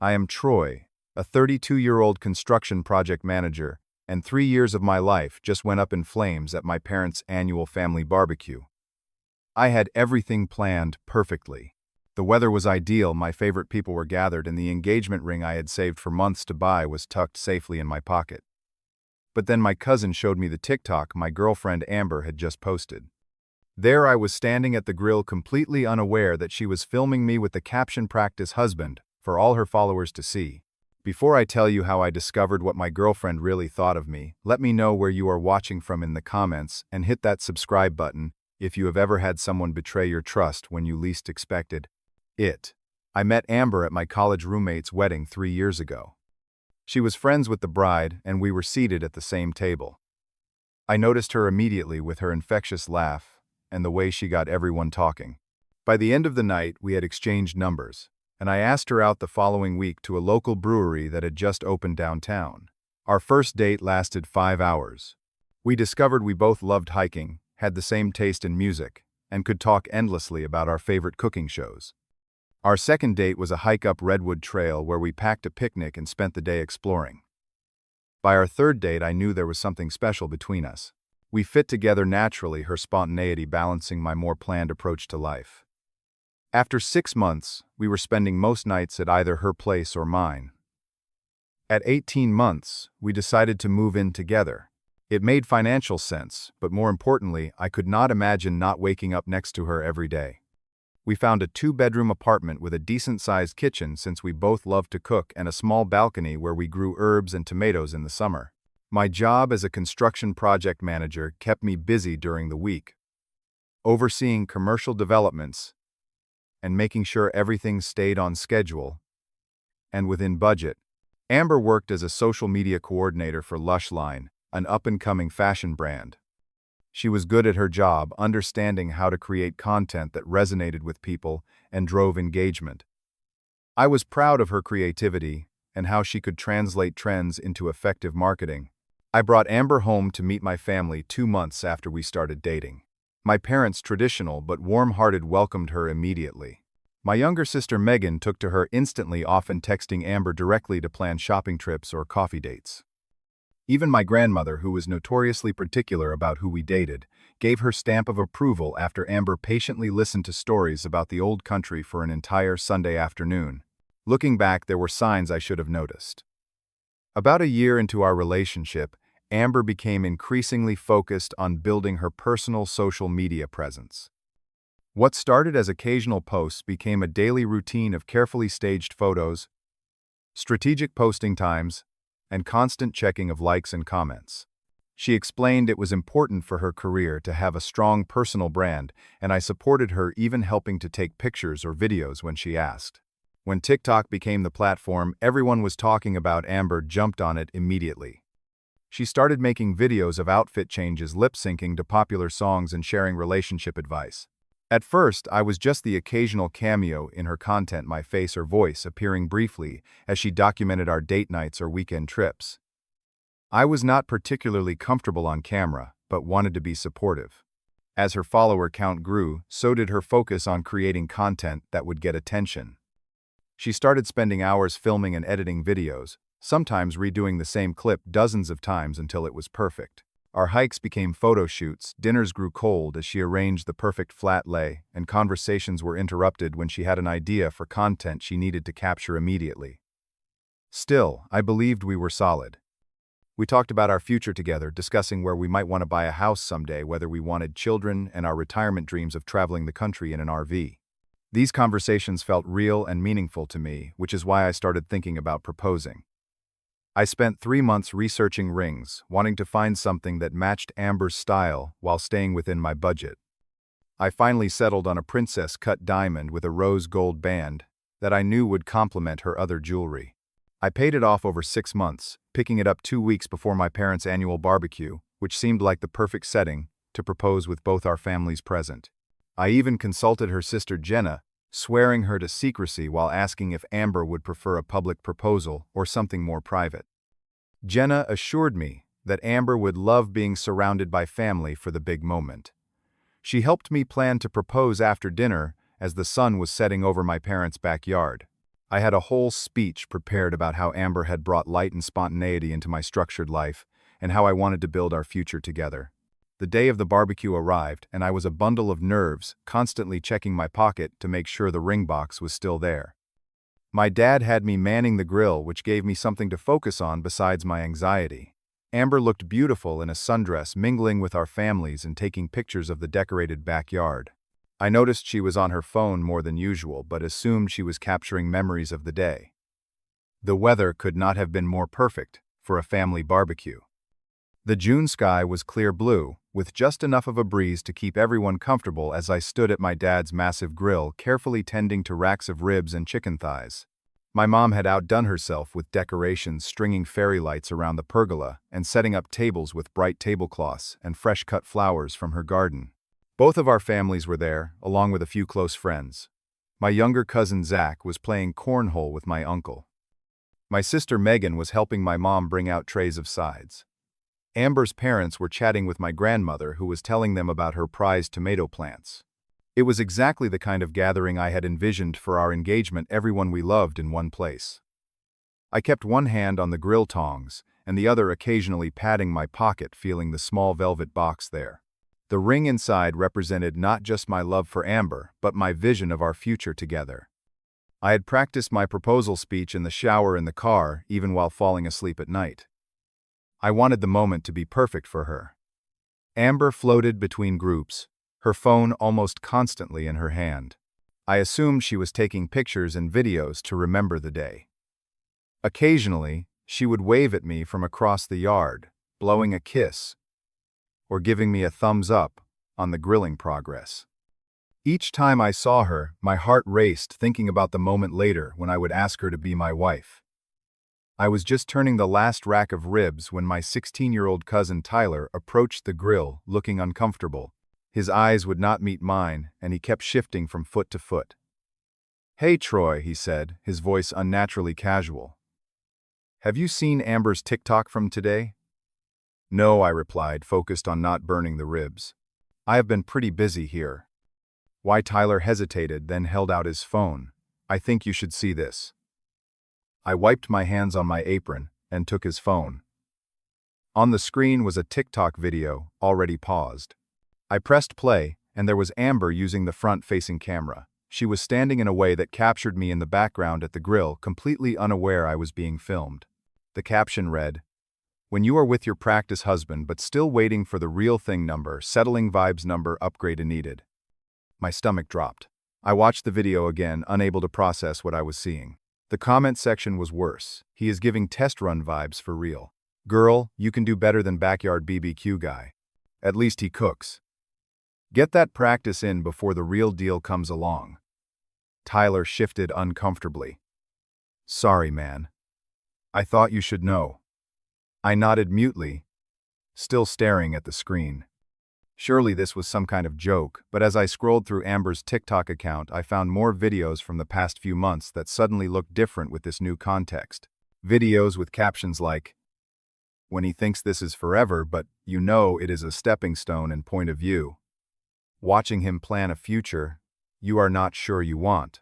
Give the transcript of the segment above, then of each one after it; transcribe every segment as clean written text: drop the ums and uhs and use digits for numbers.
I am Troy, a 32-year-old construction project manager, and 3 years of my life just went up in flames at my parents' annual family barbecue. I had everything planned perfectly. The weather was ideal, my favorite people were gathered, and the engagement ring I had saved for months to buy was tucked safely in my pocket. But then my cousin showed me the TikTok my girlfriend Amber had just posted. There I was standing at the grill completely unaware that she was filming me with the caption "Practice Husband" for all her followers to see. Before I tell you how I discovered what my girlfriend really thought of me, let me know where you are watching from in the comments and hit that subscribe button if you have ever had someone betray your trust when you least expected it. I met Amber at my college roommate's wedding 3 years ago. She was friends with the bride, and we were seated at the same table. I noticed her immediately with her infectious laugh and the way she got everyone talking. By the end of the night, we had exchanged numbers, and I asked her out the following week to a local brewery that had just opened downtown. Our first date lasted 5 hours. We discovered we both loved hiking, had the same taste in music, and could talk endlessly about our favorite cooking shows. Our second date was a hike up Redwood Trail where we packed a picnic and spent the day exploring. By our third date, I knew there was something special between us. We fit together naturally, her spontaneity balancing my more planned approach to life. After 6 months, we were spending most nights at either her place or mine. At 18 months, we decided to move in together. It made financial sense, but more importantly, I could not imagine not waking up next to her every day. We found a 2-bedroom apartment with a decent-sized kitchen since we both loved to cook and a small balcony where we grew herbs and tomatoes in the summer. My job as a construction project manager kept me busy during the week, overseeing commercial developments and making sure everything stayed on schedule and within budget. Amber worked as a social media coordinator for Lushline, an up-and-coming fashion brand. She was good at her job, understanding how to create content that resonated with people and drove engagement. I was proud of her creativity and how she could translate trends into effective marketing. I brought Amber home to meet my family 2 months after we started dating. My parents, traditional but warm-hearted, welcomed her immediately. My younger sister Megan took to her instantly, often texting Amber directly to plan shopping trips or coffee dates. Even my grandmother, who was notoriously particular about who we dated, gave her stamp of approval after Amber patiently listened to stories about the old country for an entire Sunday afternoon. Looking back, there were signs I should have noticed. About a year into our relationship, Amber became increasingly focused on building her personal social media presence. What started as occasional posts became a daily routine of carefully staged photos, strategic posting times, and constant checking of likes and comments. She explained it was important for her career to have a strong personal brand, and I supported her, even helping to take pictures or videos when she asked. When TikTok became the platform everyone was talking about, Amber jumped on it immediately. She started making videos of outfit changes, lip-syncing to popular songs, and sharing relationship advice. At first, I was just the occasional cameo in her content, my face or voice appearing briefly as she documented our date nights or weekend trips. I was not particularly comfortable on camera, but wanted to be supportive. As her follower count grew, so did her focus on creating content that would get attention. She started spending hours filming and editing videos, sometimes redoing the same clip dozens of times until it was perfect. Our hikes became photo shoots, dinners grew cold as she arranged the perfect flat lay, and conversations were interrupted when she had an idea for content she needed to capture immediately. Still, I believed we were solid. We talked about our future together, discussing where we might want to buy a house someday, whether we wanted children, and our retirement dreams of traveling the country in an RV. These conversations felt real and meaningful to me, which is why I started thinking about proposing. I spent 3 months researching rings, wanting to find something that matched Amber's style while staying within my budget. I finally settled on a princess-cut diamond with a rose gold band that I knew would complement her other jewelry. I paid it off over 6 months, picking it up 2 weeks before my parents' annual barbecue, which seemed like the perfect setting to propose with both our families present. I even consulted her sister Jenna, swearing her to secrecy while asking if Amber would prefer a public proposal or something more private. Jenna assured me that Amber would love being surrounded by family for the big moment. She helped me plan to propose after dinner as the sun was setting over my parents' backyard. I had a whole speech prepared about how Amber had brought light and spontaneity into my structured life, and how I wanted to build our future together. The day of the barbecue arrived, and I was a bundle of nerves, constantly checking my pocket to make sure the ring box was still there. My dad had me manning the grill, which gave me something to focus on besides my anxiety. Amber looked beautiful in a sundress, mingling with our families and taking pictures of the decorated backyard. I noticed she was on her phone more than usual, but assumed she was capturing memories of the day. The weather could not have been more perfect for a family barbecue. The June sky was clear blue, with just enough of a breeze to keep everyone comfortable as I stood at my dad's massive grill, carefully tending to racks of ribs and chicken thighs. My mom had outdone herself with decorations, stringing fairy lights around the pergola and setting up tables with bright tablecloths and fresh-cut flowers from her garden. Both of our families were there, along with a few close friends. My younger cousin Zach was playing cornhole with my uncle. My sister Megan was helping my mom bring out trays of sides. Amber's parents were chatting with my grandmother, who was telling them about her prized tomato plants. It was exactly the kind of gathering I had envisioned for our engagement, everyone we loved in one place. I kept one hand on the grill tongs, and the other occasionally patting my pocket, feeling the small velvet box there. The ring inside represented not just my love for Amber, but my vision of our future together. I had practiced my proposal speech in the shower in the car, even while falling asleep at night. I wanted the moment to be perfect for her. Amber floated between groups, her phone almost constantly in her hand. I assumed she was taking pictures and videos to remember the day. Occasionally, she would wave at me from across the yard, blowing a kiss, or giving me a thumbs up on the grilling progress. Each time I saw her, my heart raced, thinking about the moment later when I would ask her to be my wife. I was just turning the last rack of ribs when my 16-year-old cousin Tyler approached the grill, looking uncomfortable. His eyes would not meet mine, and he kept shifting from foot to foot. "Hey, Troy," he said, his voice unnaturally casual. "Have you seen Amber's TikTok from today?" "No," I replied, focused on not burning the ribs. "I have been pretty busy here." Why? Tyler hesitated, then held out his phone. "I think you should see this." I wiped my hands on my apron and took his phone. On the screen was a TikTok video, already paused. I pressed play, and there was Amber using the front-facing camera. She was standing in a way that captured me in the background at the grill, completely unaware I was being filmed. The caption read, "When you are with your practice husband but still waiting for the real thing number, settling vibes number upgrade needed." My stomach dropped. I watched the video again, unable to process what I was seeing. The comment section was worse. "He is giving test run vibes for real. Girl, you can do better than backyard BBQ guy. At least he cooks. Get that practice in before the real deal comes along." Tyler shifted uncomfortably. "Sorry, man. I thought you should know." I nodded mutely, still staring at the screen. Surely this was some kind of joke, but as I scrolled through Amber's TikTok account, I found more videos from the past few months that suddenly looked different with this new context. Videos with captions like, "When he thinks this is forever, but you know it is a stepping stone and point of view. Watching him plan a future you are not sure you want."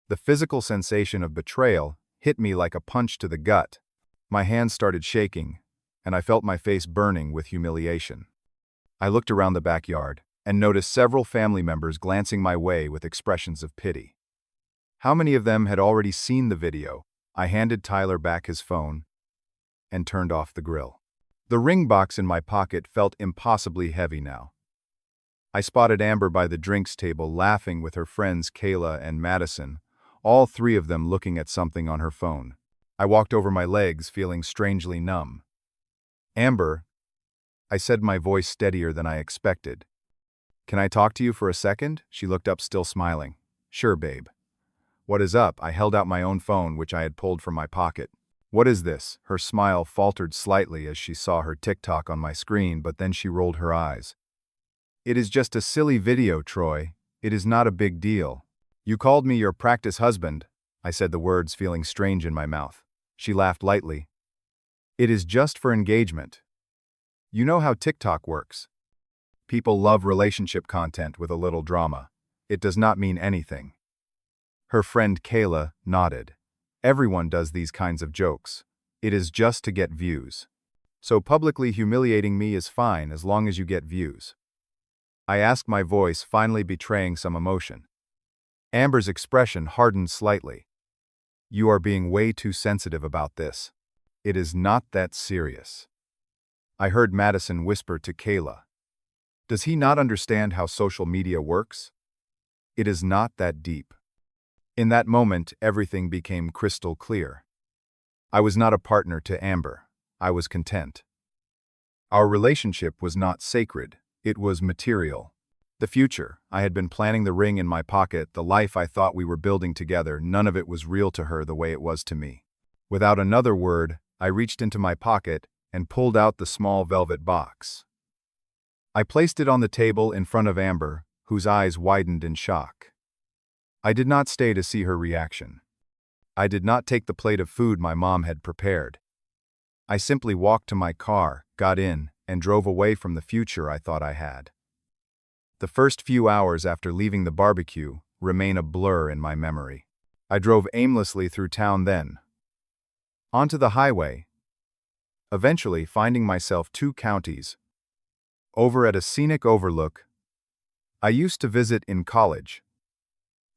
The physical sensation of betrayal hit me like a punch to the gut. My hands started shaking, and I felt my face burning with humiliation. I looked around the backyard and noticed several family members glancing my way with expressions of pity. How many of them had already seen the video? I handed Tyler back his phone and turned off the grill. The ring box in my pocket felt impossibly heavy now. I spotted Amber by the drinks table, laughing with her friends Kayla and Madison, all three of them looking at something on her phone. I walked over my legs, feeling strangely numb. "Amber," I said, my voice steadier than I expected. "Can I talk to you for a second?" She looked up, still smiling. "Sure, babe." "What is up?" I held out my own phone, which I had pulled from my pocket. "What is this?" Her smile faltered slightly as she saw her TikTok on my screen, but then she rolled her eyes. "It is just a silly video, Troy. It is not a big deal." "You called me your practice husband," I said, the words feeling strange in my mouth. She laughed lightly. "It is just for engagement. You know how TikTok works. People love relationship content with a little drama. It does not mean anything." Her friend Kayla nodded. Everyone does these kinds of jokes. It is just to get views. So publicly humiliating me is fine as long as you get views. I asked, my voice finally betraying some emotion. Amber's expression hardened slightly. You are being way too sensitive about this. It is not that serious. I heard Madison whisper to Kayla. Does he not understand how social media works? It is not that deep. In that moment, everything became crystal clear. I was not a partner to Amber. I was content. Our relationship was not sacred. It was material. The future, I had been planning the ring in my pocket, the life I thought we were building together, none of it was real to her the way it was to me. Without another word, I reached into my pocket and pulled out the small velvet box. I placed it on the table in front of Amber, whose eyes widened in shock. I did not stay to see her reaction. I did not take the plate of food my mom had prepared. I simply walked to my car, got in, and drove away from the future I thought I had. The first few hours after leaving the barbecue remain a blur in my memory. I drove aimlessly through town then, onto the highway, eventually finding myself 2 counties over at a scenic overlook I used to visit in college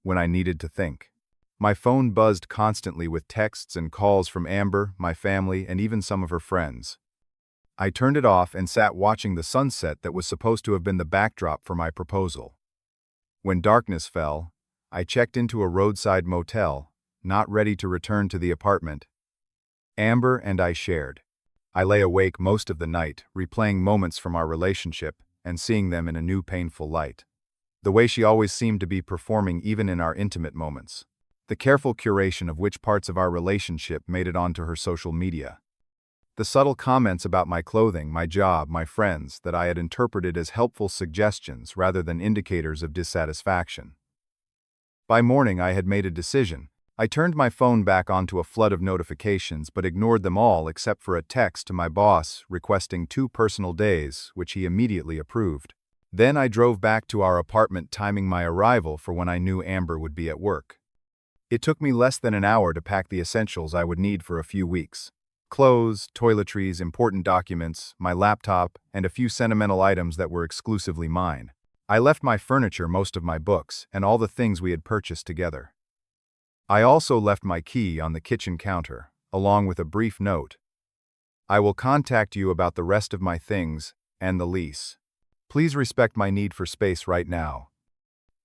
when I needed to think. My phone buzzed constantly with texts and calls from Amber, my family, and even some of her friends. I turned it off and sat watching the sunset that was supposed to have been the backdrop for my proposal. When darkness fell, I checked into a roadside motel, not ready to return to the apartment Amber and I shared. I lay awake most of the night, replaying moments from our relationship and seeing them in a new painful light. The way she always seemed to be performing even in our intimate moments. The careful curation of which parts of our relationship made it onto her social media. The subtle comments about my clothing, my job, my friends that I had interpreted as helpful suggestions rather than indicators of dissatisfaction. By morning I had made a decision. I turned my phone back onto a flood of notifications but ignored them all except for a text to my boss requesting 2 personal days, which he immediately approved. Then I drove back to our apartment, timing my arrival for when I knew Amber would be at work. It took me less than an hour to pack the essentials I would need for a few weeks. Clothes, toiletries, important documents, my laptop, and a few sentimental items that were exclusively mine. I left my furniture, most of my books, and all the things we had purchased together. I also left my key on the kitchen counter, along with a brief note. I will contact you about the rest of my things and the lease. Please respect my need for space right now.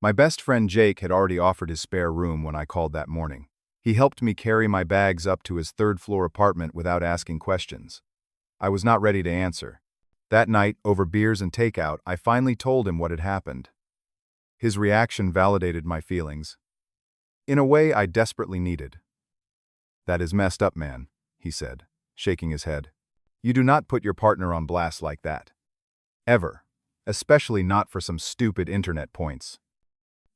My best friend Jake had already offered his spare room when I called that morning. He helped me carry my bags up to his 3rd-floor apartment without asking questions. I was not ready to answer. That night, over beers and takeout, I finally told him what had happened. His reaction validated my feelings, in a way I desperately needed. That is messed up, man, he said, shaking his head. You do not put your partner on blast like that. Ever. Especially not for some stupid internet points.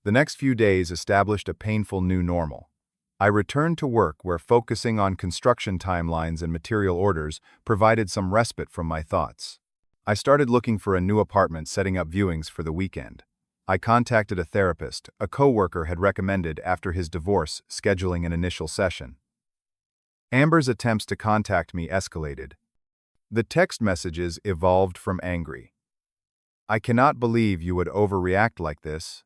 The next few days established a painful new normal. I returned to work where focusing on construction timelines and material orders provided some respite from my thoughts. I started looking for a new apartment, setting up viewings for the weekend. I contacted a therapist a coworker had recommended after his divorce, scheduling an initial session. Amber's attempts to contact me escalated. The text messages evolved from angry. I cannot believe you would overreact like this,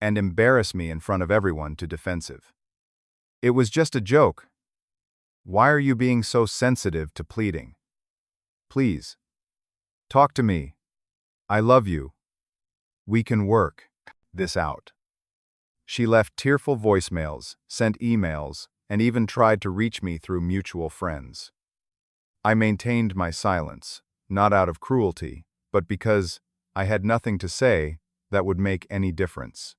and embarrass me in front of everyone, to defensive. It was just a joke. Why are you being so sensitive, to pleading? Please. Talk to me. I love you. We can work this out. She left tearful voicemails, sent emails, and even tried to reach me through mutual friends. I maintained my silence, not out of cruelty, but because I had nothing to say that would make any difference.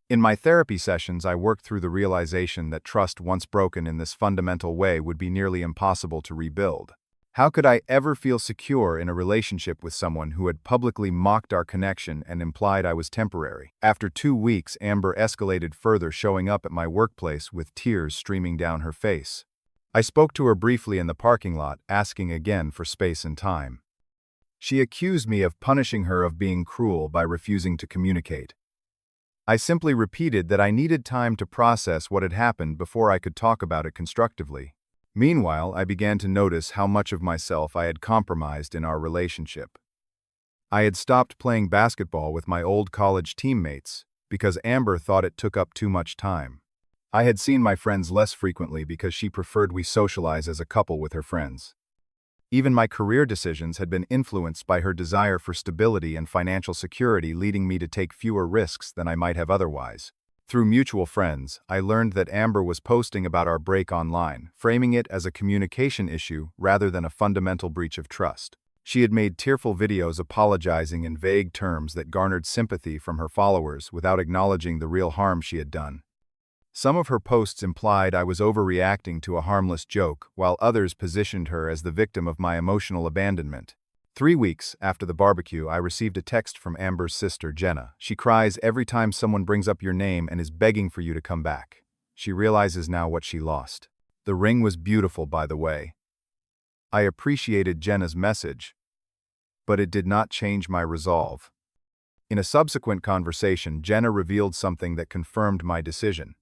In my therapy sessions, I worked through the realization that trust once broken in this fundamental way would be nearly impossible to rebuild. How could I ever feel secure in a relationship with someone who had publicly mocked our connection and implied I was temporary? After 2 weeks, Amber escalated further, showing up at my workplace with tears streaming down her face. I spoke to her briefly in the parking lot, asking again for space and time. She accused me of punishing her, of being cruel by refusing to communicate. I simply repeated that I needed time to process what had happened before I could talk about it constructively. Meanwhile, I began to notice how much of myself I had compromised in our relationship. I had stopped playing basketball with my old college teammates because Amber thought it took up too much time. I had seen my friends less frequently because she preferred we socialize as a couple with her friends. Even my career decisions had been influenced by her desire for stability and financial security, leading me to take fewer risks than I might have otherwise. Through mutual friends, I learned that Amber was posting about our break online, framing it as a communication issue rather than a fundamental breach of trust. She had made tearful videos apologizing in vague terms that garnered sympathy from her followers without acknowledging the real harm she had done. Some of her posts implied I was overreacting to a harmless joke, while others positioned her as the victim of my emotional abandonment. 3 weeks after the barbecue, I received a text from Amber's sister, Jenna. She cries every time someone brings up your name and is begging for you to come back. She realizes now what she lost. The ring was beautiful, by the way. I appreciated Jenna's message, but it did not change my resolve. In a subsequent conversation, Jenna revealed something that confirmed my decision.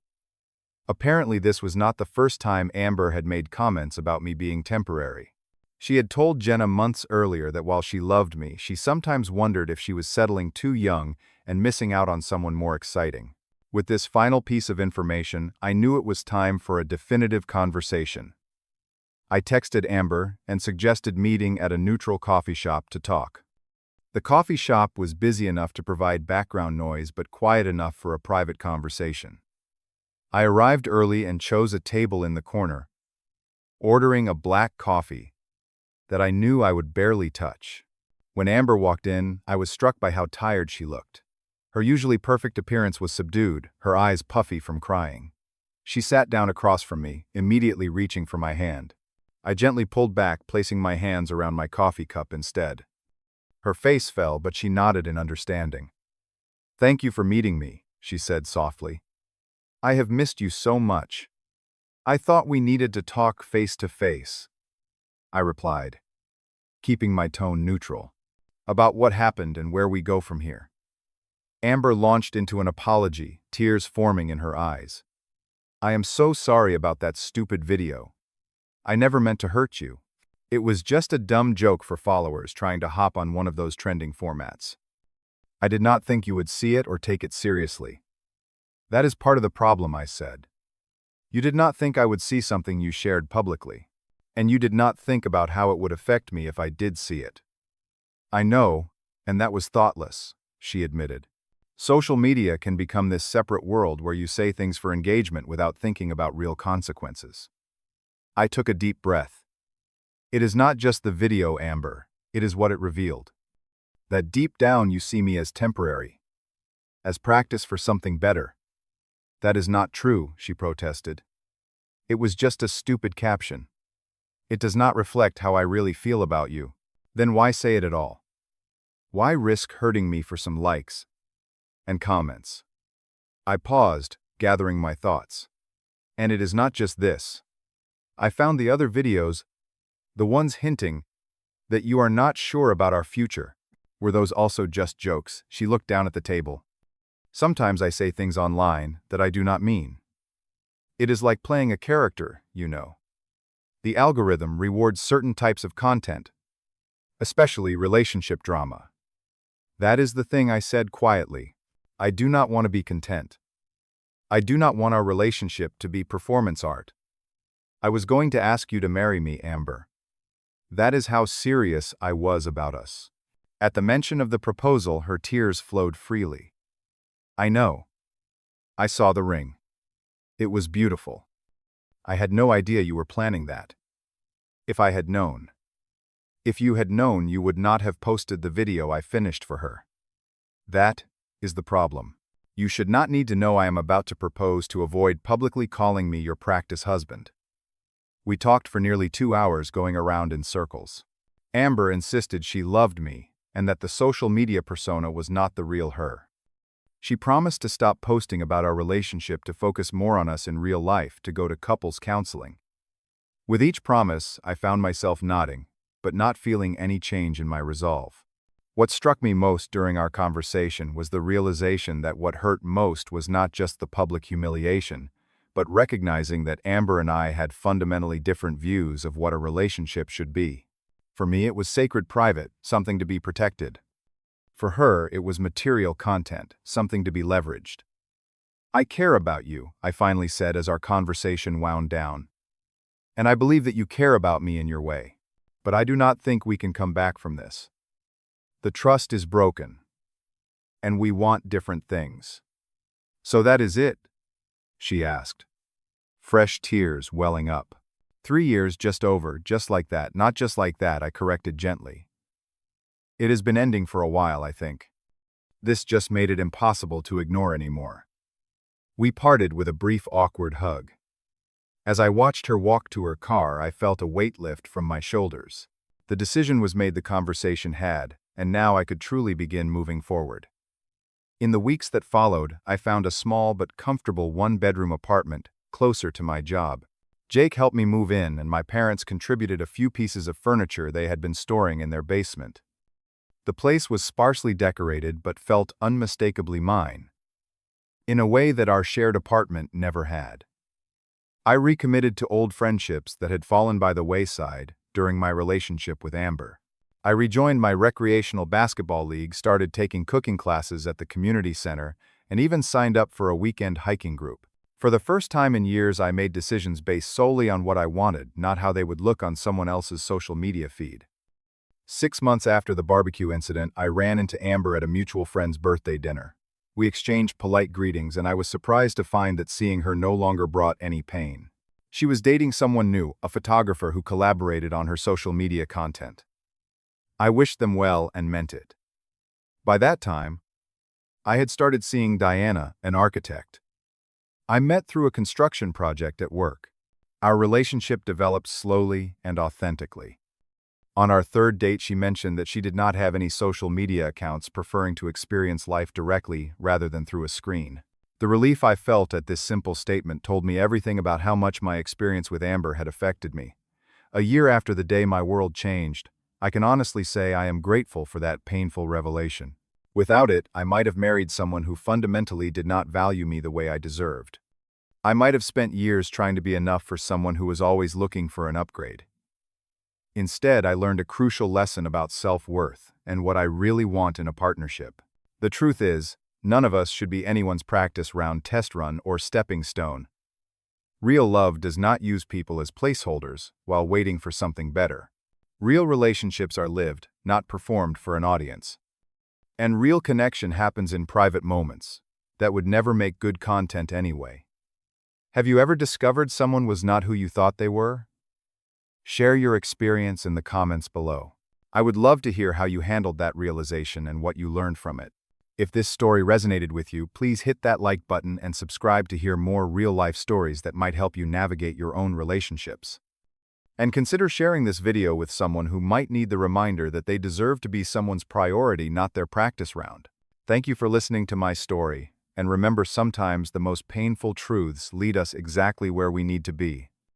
Apparently, this was not the first time Amber had made comments about me being temporary. She had told Jenna months earlier that while she loved me, she sometimes wondered if she was settling too young and missing out on someone more exciting. With this final piece of information, I knew it was time for a definitive conversation. I texted Amber and suggested meeting at a neutral coffee shop to talk. The coffee shop was busy enough to provide background noise but quiet enough for a private conversation. I arrived early and chose a table in the corner, ordering a black coffee that I knew I would barely touch. When Amber walked in, I was struck by how tired she looked. Her usually perfect appearance was subdued, her eyes puffy from crying. She sat down across from me, immediately reaching for my hand. I gently pulled back, placing my hands around my coffee cup instead. Her face fell, but she nodded in understanding. "Thank you for meeting me," she said softly. "I have missed you so much. I thought we needed to talk face to face," I replied, keeping my tone neutral. "About what happened and where we go from here." Amber launched into an apology, tears forming in her eyes. "I am so sorry about that stupid video. I never meant to hurt you. It was just a dumb joke for followers trying to hop on one of those trending formats. I did not think you would see it or take it seriously." "That is part of the problem," I said. "You did not think I would see something you shared publicly. And you did not think about how it would affect me if I did see it." "I know, and that was thoughtless," she admitted. "Social media can become this separate world where you say things for engagement without thinking about real consequences." I took a deep breath. "It is not just the video, Amber. It is what it revealed. That deep down you see me as temporary, as practice for something better." "That is not true," she protested. "It was just a stupid caption. It does not reflect how I really feel about you. Then why say it at all? Why risk hurting me for some likes and comments?" I paused, gathering my thoughts. "And it is not just this. I found the other videos, the ones hinting that you are not sure about our future. Were those also just jokes?" She looked down at the table. "Sometimes I say things online that I do not mean. It is like playing a character, you know. The algorithm rewards certain types of content, especially relationship drama." "That is the thing," I said quietly. "I do not want to be content. I do not want our relationship to be performance art. I was going to ask you to marry me, Amber. That is how serious I was about us." At the mention of the proposal, her tears flowed freely. "I know. I saw the ring. It was beautiful. I had no idea you were planning that. If I had known. If you had known, you would not have posted the video I finished for her. That is the problem. You should not need to know I am about to propose to avoid publicly calling me your practice husband." We talked for nearly 2 hours, going around in circles. Amber insisted she loved me and that the social media persona was not the real her. She promised to stop posting about our relationship to focus more on us in real life, to go to couples counseling. With each promise, I found myself nodding, but not feeling any change in my resolve. What struck me most during our conversation was the realization that what hurt most was not just the public humiliation, but recognizing that Amber and I had fundamentally different views of what a relationship should be. For me, it was sacred private, something to be protected. For her, it was material content, something to be leveraged. "I care about you," I finally said as our conversation wound down. "And I believe that you care about me in your way. But I do not think we can come back from this. The trust is broken. And we want different things." "So that is it?" she asked, fresh tears welling up. 3 years just over, just like that, not just like that, I corrected gently. "It has been ending for a while, I think." This just made it impossible to ignore anymore. We parted with a brief awkward hug. As I watched her walk to her car, I felt a weight lift from my shoulders. The decision was made, the conversation had, and now I could truly begin moving forward. In the weeks that followed, I found a small but comfortable one-bedroom apartment closer to my job. Jake helped me move in, and my parents contributed a few pieces of furniture they had been storing in their basement. The place was sparsely decorated but felt unmistakably mine, in a way that our shared apartment never had. I recommitted to old friendships that had fallen by the wayside during my relationship with Amber. I rejoined my recreational basketball league, started taking cooking classes at the community center, and even signed up for a weekend hiking group. For the first time in years, I made decisions based solely on what I wanted, not how they would look on someone else's social media feed. 6 months after the barbecue incident, I ran into Amber at a mutual friend's birthday dinner. We exchanged polite greetings, and I was surprised to find that seeing her no longer brought any pain. She was dating someone new, a photographer who collaborated on her social media content. I wished them well and meant it. By that time, I had started seeing Diana, an architect. I met through a construction project at work. Our relationship developed slowly and authentically. On our third date, she mentioned that she did not have any social media accounts, preferring to experience life directly rather than through a screen. The relief I felt at this simple statement told me everything about how much my experience with Amber had affected me. A year after the day my world changed, I can honestly say I am grateful for that painful revelation. Without it, I might have married someone who fundamentally did not value me the way I deserved. I might have spent years trying to be enough for someone who was always looking for an upgrade. Instead, I learned a crucial lesson about self-worth and what I really want in a partnership. The truth is, none of us should be anyone's practice round, test run, or stepping stone. Real love does not use people as placeholders while waiting for something better. Real relationships are lived, not performed for an audience. And real connection happens in private moments that would never make good content anyway. Have you ever discovered someone was not who you thought they were? Share your experience in the comments below. I would love to hear how you handled that realization and what you learned from it. If this story resonated with you, please hit that like button and subscribe to hear more real-life stories that might help you navigate your own relationships. And consider sharing this video with someone who might need the reminder that they deserve to be someone's priority, not their practice round. Thank you for listening to my story, and remember, sometimes the most painful truths lead us exactly where we need to be.